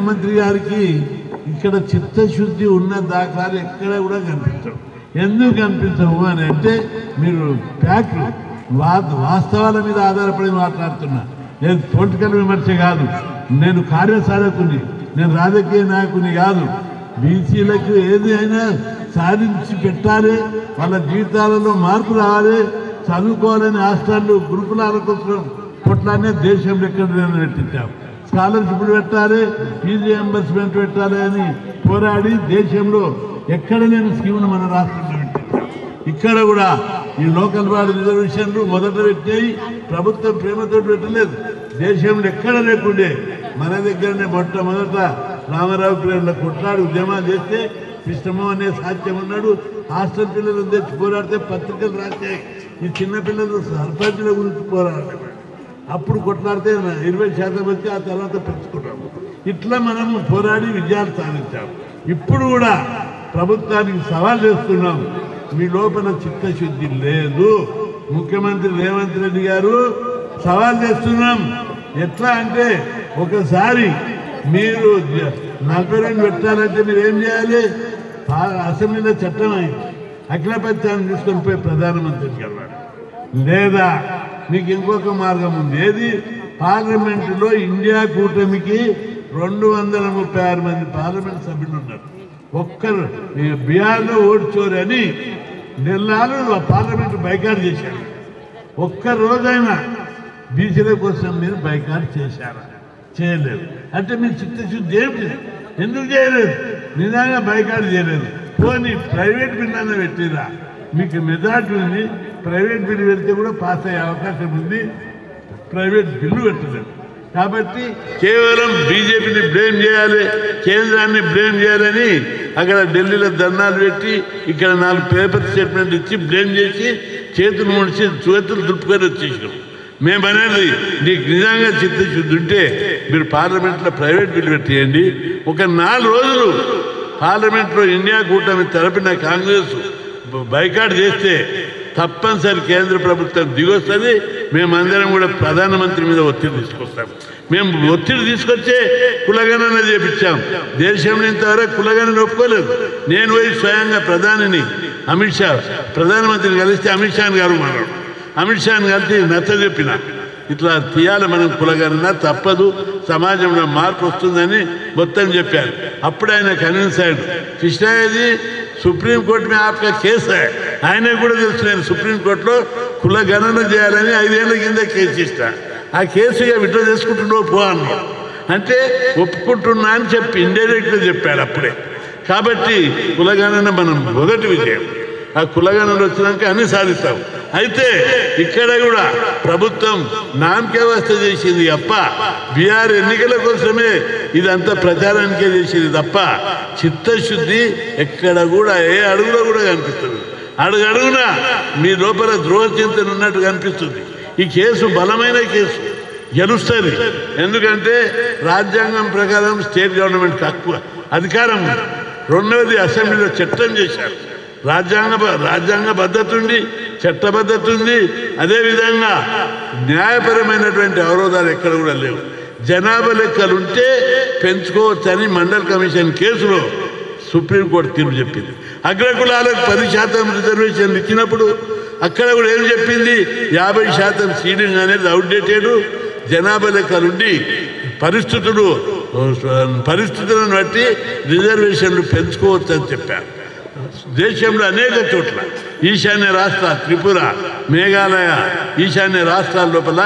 ముఖ్యమంత్రి గారికి ఇక్కడ చిత్తశుద్ధి ఉన్న దాఖలాలు ఎక్కడ కూడా కనిపించవు. ఎందుకు కనిపించవు అని అంటే మీరు వాస్తవాల మీద ఆధారపడి మాట్లాడుతున్నా. నేను పొలిటికల్ విమర్శ కాదు, నేను కార్యసాధకుని, నేను రాజకీయ నాయకుని కాదు. బీసీలకు ఏది అయినా సాధించి పెట్టాలి, వాళ్ళ జీవితాలలో మార్పు రావాలి, చదువుకోవాలని హాస్టళ్ళు గురుకులాల కోసం కొట్లానే దేశంలో ఎక్కడ పెట్టించాం. స్కాలర్షిప్లు పెట్టాలి, ఫీజు రియంబర్స్మెంట్ పెట్టాలి అని పోరాడి దేశంలో ఎక్కడ లేని స్కీమ్ను మన రాష్ట్రంలో పెట్టించాం. ఇక్కడ కూడా ఈ లోకల్ బాడీ రిజర్వేషన్లు మొదట పెట్టాయి, ప్రభుత్వం ప్రేమతో పెట్టలేదు. దేశంలో ఎక్కడ లేకుండే మన దగ్గరనే మొట్టమొదట రామారావు పిల్లల కొట్లాడి ఉద్యమాలు చేస్తే కృష్ణమోహన్ అనే సాధ్యం ఉన్నాడు. హాస్టల్ పిల్లలు తెచ్చి పోరాడితే పత్రికలు రాశాయి, ఈ చిన్నపిల్లలు సర్పంచుల గురించి పోరాడారు. అప్పుడు కొట్లాడితే 20% వచ్చి ఆ తర్వాత పెంచుకున్నాము. ఇట్లా మనము పోరాడి విజయాలు సాధించాము. ఇప్పుడు కూడా ప్రభుత్వానికి సవాల్ చేస్తున్నాం, మీ లోపల చిత్తశుద్ధి లేదు. ముఖ్యమంత్రి రేవంత్ రెడ్డి గారు సవాల్ చేస్తున్నాం. ఎట్లా అంటే ఒకసారి మీరు 42 పెట్టాలంటే మీరు ఏం చేయాలి? అసెంబ్లీలో చట్టం అయింది, అఖిలపక్షాన్ని తీసుకొని పోయి ప్రధానమంత్రికి వెళ్ళాలి. లేదా మీకు ఇంకొక మార్గం ఉంది. ఏది? పార్లమెంటులో ఇండియా కూటమికి 236 మంది పార్లమెంట్ సభ్యులు ఉన్నారు. ఒక్కరు బీహార్లో ఓడ్చోరు అని నెలలు పార్లమెంటు బైకాట్ చేశారు. ఒక్క రోజైనా బీసీల కోసం మీరు బైకాట్ చేశారా? చేయలేదు. అంటే మీ చిత్తశుద్ధి ఏమిటి? ఎందుకు చేయలేదు? నిజంగా బైకాట్ చేయలేదు. పోనీ ప్రైవేట్ బిల్లు పెట్టిరా, మీకు మెజార్టీ ఉంది, ప్రైవేట్ బిల్లు పెడితే కూడా పాస్ అయ్యే అవకాశం ఉంది. ప్రైవేట్ బిల్లు పెట్టలేదు కాబట్టి కేవలం బీజేపీని బ్లేమ్ చేయాలి, కేంద్రాన్ని బ్లేమ్ చేయాలని అక్కడ ఢిల్లీలో ధర్నాలు పెట్టి ఇక్కడ 4 పేపర్ స్టేట్మెంట్ ఇచ్చి బ్లేమ్ చేసి చేతులు ముడిచి చేతులు దులుపుకొని వచ్చేసినాం. మేమనేది నీకు నిజంగా చిత్తశుద్ధి ఉంటే మీరు పార్లమెంట్లో ప్రైవేట్ బిల్లు పెట్టేయండి. ఒక 4 రోజులు పార్లమెంట్లో ఇండియా కూటమి తరపున కాంగ్రెస్ బైకాట్ చేస్తే తప్పనిసరి కేంద్ర ప్రభుత్వం దిగొస్తుంది. మేమందరం కూడా ప్రధానమంత్రి మీద ఒత్తిడి తీసుకొస్తాం. మేము ఒత్తిడి తీసుకొచ్చే కులగణన చేపించాం. దేశంలో ఇంతవరకు కులగణన ఒప్పుకోలేదు. నేను పోయి స్వయంగా ప్రధానిని అమిత్ షా ప్రధానమంత్రిని కలిస్తే అమిత్ షాని గారు మాట్లాడు, అమిత్ షాని కలిసి నచ్చ చెప్పిన ఇట్లా తీయాలి మనం కులగణన, తప్పదు, సమాజంలో మార్పు వస్తుందని మొత్తం చెప్పారు. అప్పుడు ఆయన కన్విన్స్ అయ్యాడు. కృష్ణయ్యజీ సుప్రీంకోర్టు మీద ఆప్కా కేసు ఆయనకు కూడా తెలుసు, నేను సుప్రీంకోర్టులో కుల గణన చేయాలని 5 ఏళ్ల కింద కేసు ఇస్తా, ఆ కేసుగా విడ్డ్రా చేసుకుంటున్నావు పో అన్నాడు. అంటే ఒప్పుకుంటున్నా అని చెప్పి ఇండైరెక్ట్గా చెప్పాడు అప్పుడే. కాబట్టి కులగణన మనం మొదటి విజయం. ఆ కులగణన వచ్చినాక అన్ని సాధిస్తాం. అయితే ఇక్కడ కూడా ప్రభుత్వం నామకే వ్యవస్థ చేసింది తప్ప బీహార్ ఎన్నికల కోసమే ఇదంతా ప్రచారానికే చేసింది తప్ప చిత్తశుద్ధి ఎక్కడ కూడా ఏ అడుగులో కూడా కనిపిస్తుంది. అడుగున మీ లోపల ద్రోహచింతన ఉన్నట్టు కనిపిస్తుంది. ఈ కేసు బలమైన కేసు, గెలుస్తుంది. ఎందుకంటే రాజ్యాంగం ప్రకారం స్టేట్ గవర్నమెంట్కి హక్కు అధికారం ఉంది. రెండవది అసెంబ్లీలో చట్టం చేశారు. రాజ్యాంగ భద్రత ఉంది, చట్టబద్ధత ఉంది. అదేవిధంగా న్యాయపరమైనటువంటి అవరోధాలు ఎక్కడ కూడా లేవు. జనాభా లెక్కలుంటే పెంచుకోవచ్చని మండల్ కమిషన్ కేసులో సుప్రీంకోర్టు తీర్పు చెప్పింది. అగ్రకులాలకు 10% రిజర్వేషన్లు ఇచ్చినప్పుడు అక్కడ కూడా ఏం చెప్పింది? 50% సీలింగ్ అనేది అవుట్డేటెడ్. జనాభా లెక్కలుండి పరిస్థితులను బట్టి రిజర్వేషన్లు పెంచుకోవచ్చు అని చెప్పారు. దేశంలో అనేక చోట్ల ఈశాన్య రాష్ట్రాలు, త్రిపుర, మేఘాలయ, ఈశాన్య రాష్ట్రాల లోపల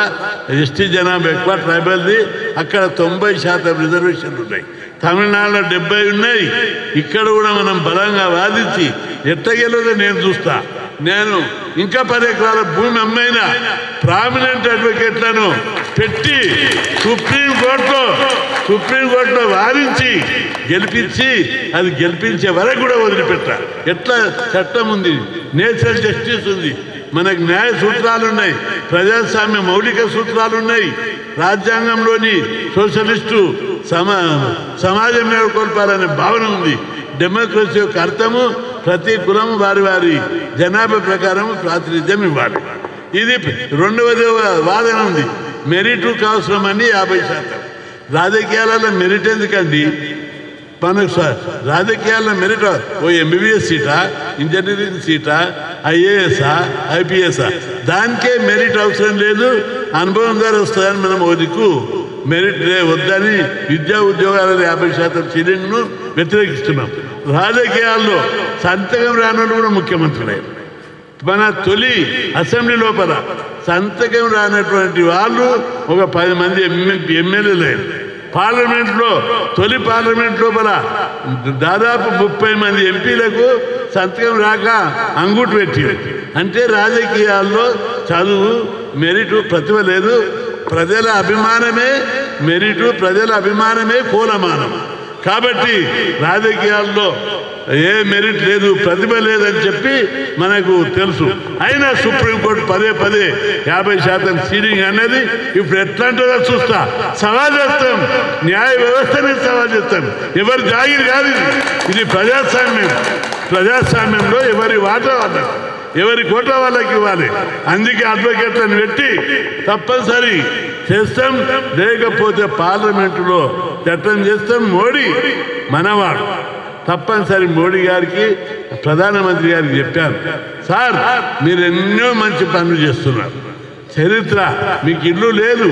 ఎస్టీ జనాభా ఎక్కువ, ట్రైబల్ది. అక్కడ 90% రిజర్వేషన్లు ఉన్నాయి. తమిళనాడులో 70 ఉన్నాయి. ఇక్కడ కూడా మనం బలంగా వాదించి ఎట్టగెలదో నేను చూస్తా. నేను ఇంకా 10 ఎకరాల భూమి అమ్మైన ప్రామినెంట్ అడ్వకేట్లను పెట్టి సుప్రీంకోర్టులో వాదించి గెలిపించి అది గెలిపించే వరకు కూడా వదిలిపెట్టాలి. ఎట్లా చట్టం ఉంది, నేచురల్ జస్టిస్ ఉంది, మనకు న్యాయ సూత్రాలు ఉన్నాయి, ప్రజాస్వామ్య మౌలిక సూత్రాలు ఉన్నాయి. రాజ్యాంగంలోని సోషలిస్టు సమాజం నెలకొల్పాలనే భావన ఉంది. డెమోక్రసీ యొక్క అర్థము ప్రతి కులము వారి జనాభా ప్రకారం ప్రాతినిధ్యం ఇవ్వాలి. ఇది రెండవది వాదన ఉంది. మెరిట్కు అవసరమని 50%. రాజకీయాలలో మెరిట్ ఎందుకండి? మనకు రాజకీయాల్లో మెరిట్ ఓ ఎంబీబీఎస్ సీటా, ఇంజనీరింగ్ సీటా, ఐఏఎస్ఆ, ఐపీఎస్ఆ, దానికే మెరిట్ అవసరం లేదు, అనుభవం ద్వారా వస్తుందని మనం ఓ దిక్కు మెరిట్ వద్దని విద్యా ఉద్యోగాల 50% సీలింగ్ను వ్యతిరేకిస్తున్నాం. రాజకీయాల్లో సంతకం రానోడు కూడా ముఖ్యమంత్రులే. మన తొలి అసెంబ్లీ లోపల సంతకం రానటువంటి వాళ్ళు ఒక 10 మంది ఎమ్మెల్యేలు. పార్లమెంట్లో తొలి పార్లమెంట్ లోపల దాదాపు 30 మంది ఎంపీలకు సంతకం రాక అంగుటు పెట్టారు. అంటే రాజకీయాల్లో చదువు, మెరిటు, ప్రతిభ లేదు. ప్రజల అభిమానమే మెరిటు, ప్రజల అభిమానమే కోలమానం. కాబట్టి రాజకీయాల్లో ఏ మెరిట్ లేదు, ప్రతిభ లేదని చెప్పి మనకు తెలుసు. అయినా సుప్రీంకోర్టు పదే 50% సీలింగ్ అనేది ఇప్పుడు ఎట్లా అంటుందో చూస్తా, సవాల్ చేస్తాం. న్యాయ వ్యవస్థని సవాల్ చేస్తాం. ఎవరి జాగిరి కాదు ఇది ప్రజాస్వామ్యం. ప్రజాస్వామ్యంలో ఎవరి వాటా వాళ్ళకి, ఎవరి కోట వాళ్ళకి ఇవ్వాలి. అందుకే అడ్వకేట్లను పెట్టి తప్పనిసరి చేస్తాం. లేకపోతే పార్లమెంటులో చట్టం చేస్తాం. మోడీ మనవాడు, తప్పనిసరి మోడీ గారికి, ప్రధానమంత్రి గారికి చెప్పాను, సార్ మీరు ఎన్నో మంచి పనులు చేస్తున్నారు. చరిత్ర, మీకు ఇల్లు లేదు,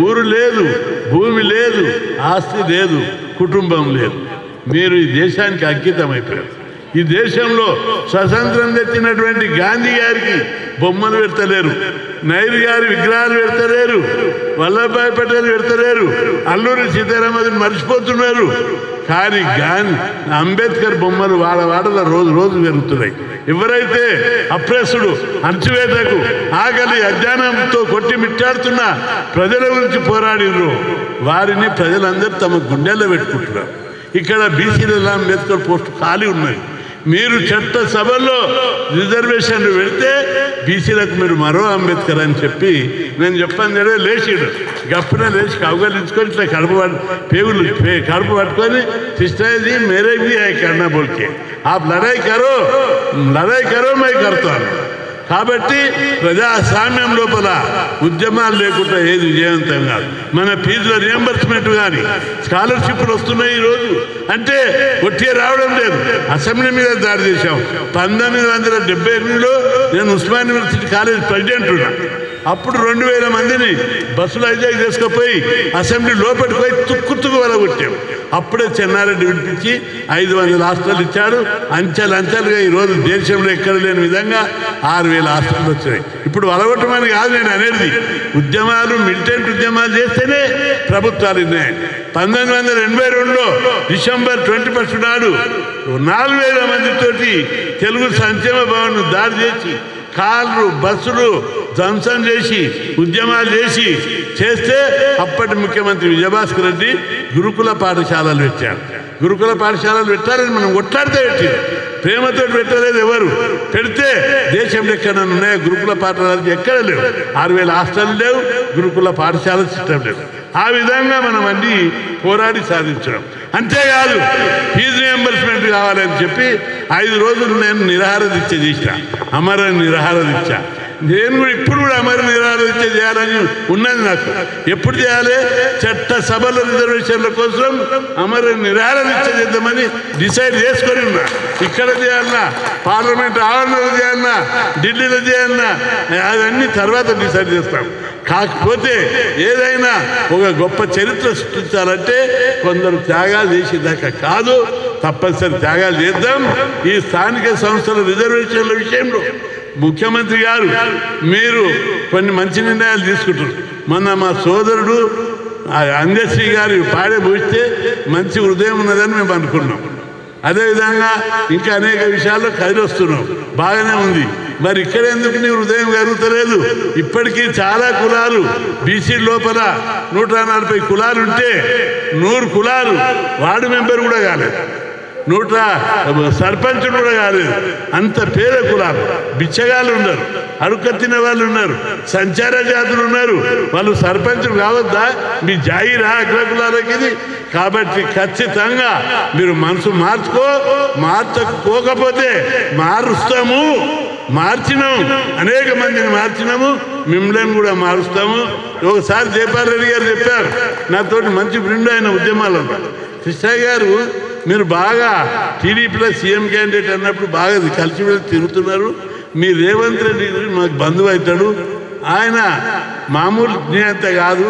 ఊరు లేదు, భూమి లేదు, ఆస్తి లేదు, కుటుంబం లేదు. మీరు ఈ దేశానికి అంకితం అయిపోయారు. ఈ దేశంలో స్వతంత్రం తెచ్చినటువంటి గాంధీ గారికి బొమ్మలు పెడతలేరు, నెహ్రూ గారి విగ్రహాలు పెడతలేరు, వల్లభాయ్ పటేల్ పెడతలేరు, అల్లూరి సీతారామరాజుని మర్చిపోతున్నారు. కానీ అంబేద్కర్ బొమ్మలు వాడల రోజు పెరుగుతున్నాయి. ఎవరైతే అప్రెస్సుడు, అణచివేతకు, ఆకలి, అజ్ఞానంతో కొట్టి మిట్టాడుతున్న ప్రజల గురించి పోరాడినరు వారిని ప్రజలందరూ తమ గుండెల్లో పెట్టుకుంటున్నారు. ఇక్కడ బీసీలలో అంబేద్కర్ పోస్టు ఖాళీ ఉన్నాయి. మీరు చట్ట సభల్లో రిజర్వేషన్లు పెడితే బీసీలకు మీరు మరో అంబేద్కర్ అని చెప్పి నేను చెప్పాను. లేచిడు గప్పున లేచి కౌగలించుకొని ఇట్లా కడుపు పట్టుకొని సిస్టర్ మేరే भी है करना बोल के आप लड़ाई करो मैं करता हूं. కాబట్టి ప్రజాస్వామ్యం లోపల ఉద్యమాలు లేకుండా ఏది విజయవంతం కాదు. మన ఫీజుల రియంబర్స్మెంట్ కానీ స్కాలర్షిప్లు వస్తున్నాయి ఈరోజు అంటే ఒట్టే రావడం లేదు. అసెంబ్లీ మీద దాడి చేశాం. 1978లో నేను ఉస్మాన్ యూనివర్సిటీ కాలేజ్ ప్రెసిడెంట్ ఉన్నా. అప్పుడు 2000 మందిని బస్సులు హైజాక్ చేసుకుపోయి అసెంబ్లీ లోపలికి పోయి తుక్కు వలగొట్టాం. అప్పుడే చెన్నారెడ్డి వినిపించి 500 హాస్టల్ ఇచ్చాడు. అంచెలంచెలుగా ఈరోజు దేశంలో ఎక్కడ లేని విధంగా 6000 హాస్టల్ వచ్చాయి. ఇప్పుడు వలగొట్టమని కాదు నేను అనేది, ఉద్యమాలు మిలిటెంట్ ఉద్యమాలు చేస్తేనే ప్రభుత్వాలు ఉన్నాయి. 1982లో డిసెంబర్ 21 నాడు 4000 మందితోటి తెలుగు సంక్షేమ భవన్ దాడి చేసి కార్లు, బస్సులు ధ్వంసం చేసి ఉద్యమాలు చేస్తే అప్పటి ముఖ్యమంత్రి విజయభాస్కర్ రెడ్డి గురుకుల పాఠశాలలు పెట్టారు. గురుకుల పాఠశాలలు పెట్టారని మనం కొట్లాడితే పెట్టింది, ప్రేమతో పెట్టలేదు. ఎవరు పెడితే దేశంలో ఎక్కడ ఉన్నాయో గురుకుల పాఠశాలలు ఎక్కడ లేవు. 6000 హాస్టల్ లేవు, గురుకుల పాఠశాల సిస్టమ్ లేవు. ఆ విధంగా మనం అన్ని పోరాడి సాధించడం. అంతేకాదు ఫీజు రియంబర్స్మెంట్ కావాలని చెప్పి 5 రోజులు నేను నిరాహార దీక్ష చేసిన, అమర నిరాహార దీక్ష. నేను కూడా ఇప్పుడు కూడా అమర నిరాహార దీక్ష చేయాలని ఉన్నది నాకు. ఎప్పుడు చేయాలి? చట్ట సభల రిజర్వేషన్ల కోసం అమర నిరాహార దీక్ష చేద్దామని డిసైడ్ చేసుకొని ఉన్నా. ఇక్కడ చేయాలన్నా, పార్లమెంట్ ఆవరణలో చేయాలన్నా, ఢిల్లీలో చేయాలన్నా, అవన్నీ తర్వాత డిసైడ్ చేస్తాం. కాకపోతే ఏదైనా ఒక గొప్ప చరిత్ర సృష్టించాలంటే కొందరు త్యాగాలు చేసేదాకా కాదు, తప్పనిసరి త్యాగాలు చేద్దాం. ఈ స్థానిక సంస్థల రిజర్వేషన్ల విషయంలో ముఖ్యమంత్రి గారు మీరు కొన్ని మంచి నిర్ణయాలు తీసుకుంటారు. మొన్న మా సోదరుడు అందశ్రీ గారు పాడే పోస్తే మంచి హృదయం ఉన్నదని మేము అనుకున్నాం. అదేవిధంగా ఇంకా అనేక విషయాల్లో కదిలొస్తున్నాం, బాగానే ఉంది. మరి ఇక్కడ ఎందుకు నీ హృదయం కలుగుతలేదు? ఇప్పటికీ చాలా కులాలు బీసీ లోపల 140 కులాలు ఉంటే 100 కులాలు వార్డు మెంబర్ కూడా కాలేదు, 100 సర్పంచులు కూడా కాలేదు. అంత పేద కులాలు, బిచ్చగాళ్ళు ఉన్నారు, అడుక్కతిన వాళ్ళు ఉన్నారు, సంచార జాతులు ఉన్నారు. వాళ్ళు సర్పంచులు కావద్దా? మీ జాయిరా అగ్ర కులాలకి ఇది. కాబట్టి ఖచ్చితంగా మీరు మనసు మార్చుకోకపోతే మారుస్తాము. మార్చినాము, అనేక మందిని మార్చినాము. మిమ్మల్ని కూడా మారుస్తాము. ఒకసారి జయపాల్ రెడ్డి గారు చెప్పారు, నాతో మంచి ఫ్రెండ్ ఆయన ఉద్యమాలు ఉన్నారు. కృష్ణయ్య గారు మీరు బాగా టీడీపీలో సీఎం క్యాండిడేట్ అన్నప్పుడు బాగా కలిసి తిరుగుతున్నారు, మీ రేవంత్ రెడ్డి మాకు బంధువు అవుతాడు, ఆయన మామూలు నేత కాదు,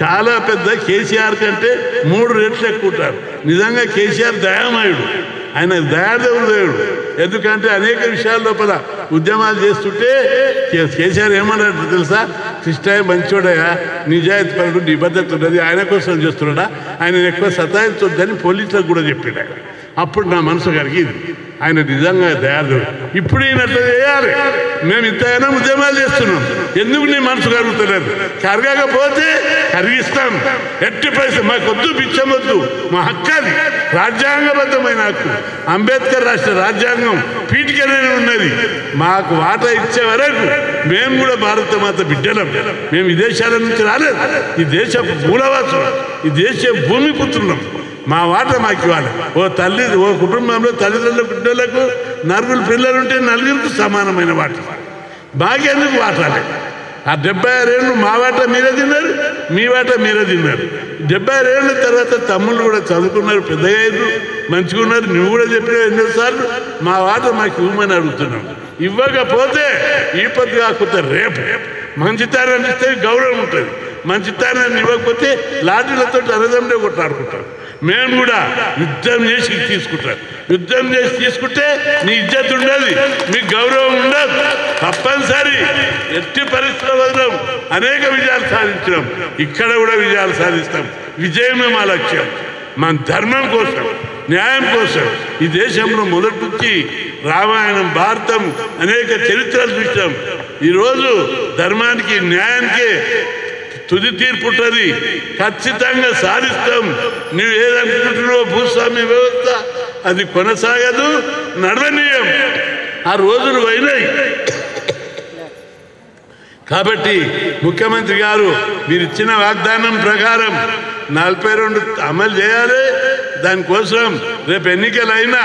చాలా పెద్ద కేసీఆర్ కంటే 3 రెట్లు ఎక్కువ ఉంటారు. నిజంగా కేసీఆర్ దయామయుడు, ఆయన దయాదేవుడు. ఎందుకంటే అనేక విషయాల లోపల ఉద్యమాలు చేస్తుంటే కేసీఆర్ ఏమన్నాడు తెలుసా, కృష్ణయ్య మంచోడయా, నిజాయితీ పరుడు, నిబద్ధత ఉన్నది, ఆయన కోసం చేస్తున్నాడా, ఆయన ఎక్కువ సతాయించొద్దని పోలీసులకు కూడా చెప్పాడు. అప్పుడు నా మనసు కరిగింది, ఆయన నిజంగా దయాదేవుడు. ఇప్పుడు ఈయనట్లు చేయాలి, మేము ఇంతగానో ఉద్యమాలు చేస్తున్నాం, ఎందుకు నీ మనసు కరుగుతలేదు? కరగకపోతే కరిగిస్తాం, ఎట్టి పరిస్థితి మాకొద్దు, బిచ్చమొద్దు, మా హక్కు అది, రాజ్యాంగబద్ధమైన హక్కు. అంబేద్కర్ రాష్ట్ర రాజ్యాంగం పీఠికనే ఉన్నది, మాకు వాటా ఇచ్చే వరకు మేము కూడా భారత మాత బిడ్డలం, మేము విదేశాల నుంచి రాలేదు, ఈ దేశ మూలవాసులం, ఈ దేశ భూమి పుత్రులం, మా వాట మాకు ఇవ్వాలి. ఓ కుటుంబంలో తల్లిదండ్రుల బిడ్డలకు 4 పిల్లలుంటే 4కు సమానమైన వాట, బాగేందుకు వాటాలి? ఆ 76 ఏళ్ళు మా వాట మీరే తిన్నారు, మీ వాట మీరే తిన్నారు. 76 ఏళ్ళ తర్వాత తమ్ముళ్ళు కూడా చదువుకున్నారు, పెద్దగా అయ్యారు, మంచిగా ఉన్నారు. నువ్వు కూడా చెప్పిన ఎన్నోసార్లు మా వాట మాకు ఇవ్వమని అడుగుతున్నాం. ఇవ్వకపోతే ఈ పొద్దు కాకపోతే రేపు మంచితనాన్ని ఇస్తే గౌరవం ఉంటుంది, మంచితనాన్ని ఇవ్వకపోతే లాఠీలతో అన్నదమ్ముడే కొట్లాడుకుంటారు. మేము కూడా యుద్ధం చేసి తీసుకుంటాం, యుద్ధం చేసి తీసుకుంటే నీ ఇజ్జత్ ఉండదు, మీకు గౌరవం ఉండదు. తప్పనిసరి ఎట్టి పరిస్థితుల వదలం, అనేక విజయాలు సాధించడం, ఇక్కడ కూడా విజయాలు సాధిస్తాం. విజయమే మా లక్ష్యం, మన ధర్మం కోసం, న్యాయం కోసం. ఈ దేశంలో మొదటి నుంచి రామాయణం, భారతం, అనేక చరిత్రలు చూసాం. ఈరోజు ధర్మానికి, న్యాయానికి తుది తీర్పు ఉంటుంది, ఖచ్చితంగా సాధిస్తాం. నువ్వు ఏదనుకుంటున్నావో భూస్వామ్య వ్యవస్థ అది కొనసాగదు, నడవనీయం. ఆ రోజులు పోయినాయి. కాబట్టి ముఖ్యమంత్రి గారు మీరు ఇచ్చిన వాగ్దానం ప్రకారం 42 అమలు చేయాలి. దానికోసం రేపు ఎన్నికలు అయినా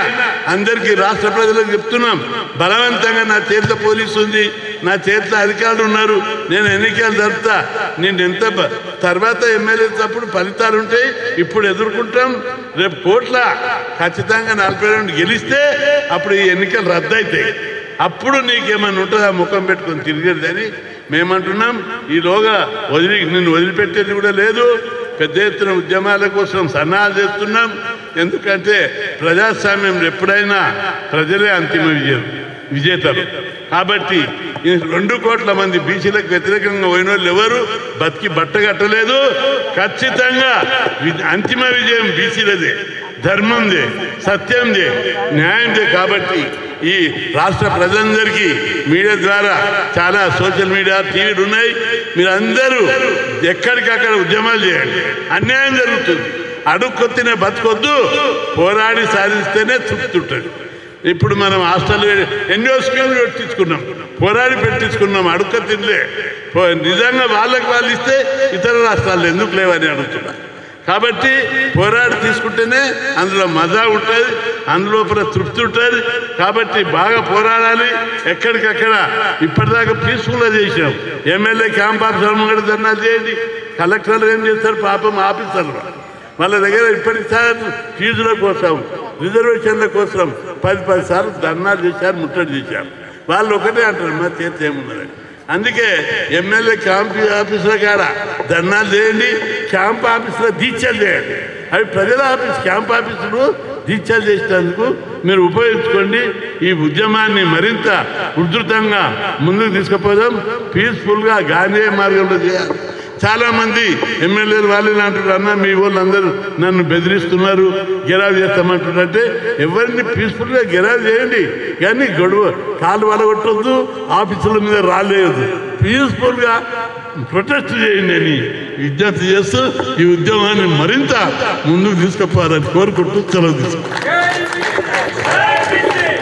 అందరికీ రాష్ట్ర ప్రజలకు చెప్తున్నాం, బలవంతంగా నా చేతిలో పోలీసు ఉంది, నా చేతిలో అధికారులు ఉన్నారు, నేను ఎన్నికలు జరుపుతా, నేను ఎంత తర్వాత ఎమ్మెల్యే తప్పుడు ఫలితాలు ఉంటాయి, ఇప్పుడు ఎదుర్కొంటాం. రేపు కోట్ల ఖచ్చితంగా 42 గెలిస్తే అప్పుడు ఈ ఎన్నికలు రద్దు అవుతాయి. అప్పుడు నీకేమన్నా ఉంటుందా ముఖం పెట్టుకొని తిరిగేదని మేమంటున్నాం. ఈలోగా నిన్ను వదిలిపెట్టేది కూడా లేదు. పెద్ద ఎత్తున ఉద్యమాల కోసం సన్నాహాలు చేస్తున్నాం. ఎందుకంటే ప్రజాస్వామ్యం ఎప్పుడైనా ప్రజలే అంతిమ విజేతలు. కాబట్టి 2 కోట్ల మంది బీసీలకు వ్యతిరేకంగా పోయిన వాళ్ళు ఎవరు బతికి బట్టగట్టలేదు. ఖచ్చితంగా అంతిమ విజయం బీసీలదే, ధర్మందే, సత్యందే, న్యాయందే. కాబట్టి ఈ రాష్ట్ర ప్రజలందరికీ మీడియా ద్వారా చాలా సోషల్ మీడియా, టీవీలు ఉన్నాయి, మీరందరూ ఎక్కడికక్కడ ఉద్యమాలు చేయండి. అన్యాయం జరుగుతుంది, అడుక్కొత్తినే బతకొద్దు, పోరాడి సాధిస్తేనే తృప్తి ఉంటుంది. ఇప్పుడు మనం హాస్టల్ ఎన్నో స్కీములు పెట్టించుకున్నాం, పోరాడి పెట్టించుకున్నాం, అడుక్క తినలే. నిజంగా వాళ్ళకి వాళ్ళు ఇస్తే ఇతర రాష్ట్రాలు ఎందుకు లేవని అడుగుతున్నా. కాబట్టి పోరాడి తీసుకుంటేనే అందులో మజా ఉంటుంది, అందులోపల తృప్తి ఉంటుంది. కాబట్టి బాగా పోరాడాలి. ఎక్కడికక్కడ ఇప్పటిదాకా పీస్ఫుల్గా చేసినాం. ఎమ్మెల్యే క్యాంప్ ఆఫీసర్ ముంగడ ధర్నాలు చేయండి, కలెక్టర్లు ఏం చేస్తారు పాపం ఆఫీసర్లు, వాళ్ళ దగ్గర ఇప్పటిసారి ఫీజుల కోసం, రిజర్వేషన్ల కోసం 10 సార్లు ధర్నాలు చేశారు, ముట్టడి చేశారు. వాళ్ళు ఒకటే అంటారు మా చేతి ఏమున్నదని. అందుకే ఎమ్మెల్యే క్యాంప్ ఆఫీసుల కాడ ధర్నాలు చేయండి, క్యాంప్ ఆఫీసులో దీక్షలు చేయండి. అవి ప్రజల ఆఫీస్, క్యాంప్ ఆఫీసులు దీక్షలు చేసేందుకు మీరు ఉపయోగించుకోండి. ఈ ఉద్యమాన్ని మరింత ఉధృతంగా ముందుకు తీసుకుపోదాం. పీస్ఫుల్గా గాంధీ మార్గంలో చేయాలి. చాలామంది ఎమ్మెల్యేలు వాళ్ళు అంటారు, అన్న మీ వాళ్ళందరూ నన్ను బెదిరిస్తున్నారు, గెరావ్ చేస్తామంటున్నారంటే ఎవరిని పీస్ఫుల్గా గెరావ్ చేయండి, కానీ గొడవ కాలు వలగొట్టొద్దు, ఆఫీసుల మీద రాలేయద్దు, పీస్ఫుల్గా ప్రొటెస్ట్ చేయండి అని విజ్ఞప్తి చేస్తూ ఈ ఉద్యమాన్ని మరింత ముందుకు తీసుకుపోవాలని కోరుకుంటూ సెలవు తీసుకుంటాం.